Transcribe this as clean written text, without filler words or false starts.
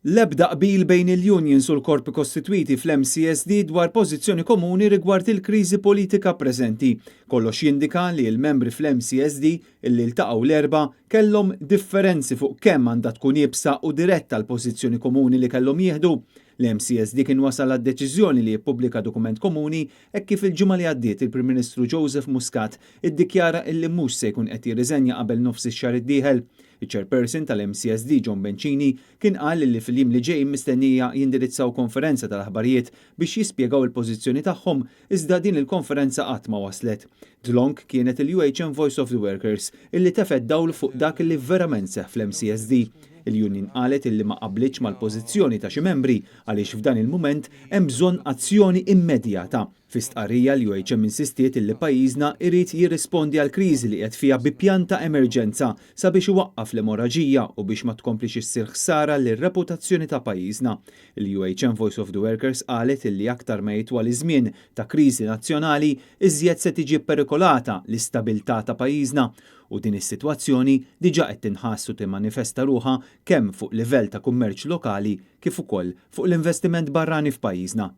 L-ebda qbil bejn il-unions u l-korpi kostitwiti fl-MCSD dwar pożizzjoni komuni rigward il-kriżi politika preżenti. Kollox jindika li l-membri fl-MCSD illi ltaqgħu l-erba' kellhom differenzi fuq kemm għandha tkun jibsa u diretta l-pożizzjoni komuni li kellhom jieħdu. L-MCSD kien wasal għad-deċiżjoni li jippubblika dokument komuni hekk kif il-ġimgħa li għaddiet il-Prim Ministru Joseph Muscat iddikjara illi mhux se jkun qed jirriżenja qabel nofs ix-xahar id-dieħel. Il-chairperson tal-MCSD John Bencini kien qal li fil-jiem li ġej mistennija jindirizzaw konferenza tal-aħbarijiet biex jispjegaw il-pożizzjoni tagħhom iżda din il-konferenza qatt ma waslet. Dlong kienet il-UHM Voice of the Workers illi tefed dawl fuq dak li verament seħħ fl-MCSD. Il-Union qalet illi ma qablitx mal-pożizzjoni ta' xi membri għaliex f'dan il-mument hemm bżonn azzjoni immedjata. Fi stqarrija l-UHM insistiet illi pajjiżna irid jirrispondi għal kriżi li qed fiha bi pjan ta' emerġenza sabiex iwaqqaf l-emorraġija u biex ma tkomplix issir ħsara lir-reputazzjoni ta' pajjiżna. Il-UHM Voice of the Workers qalet illi aktar ma jitwal iż-żmien ta' kriżi nazzjonali iżjed se tiġi perikolata l-istabilità ta' pajjiżna. U din is-sitwazzjoni diġà qed tinħass u timmanifesta ruħha kemm fuq livell ta' kummerċ lokali kif ukoll fuq l-investiment barrani f'pajjiżna.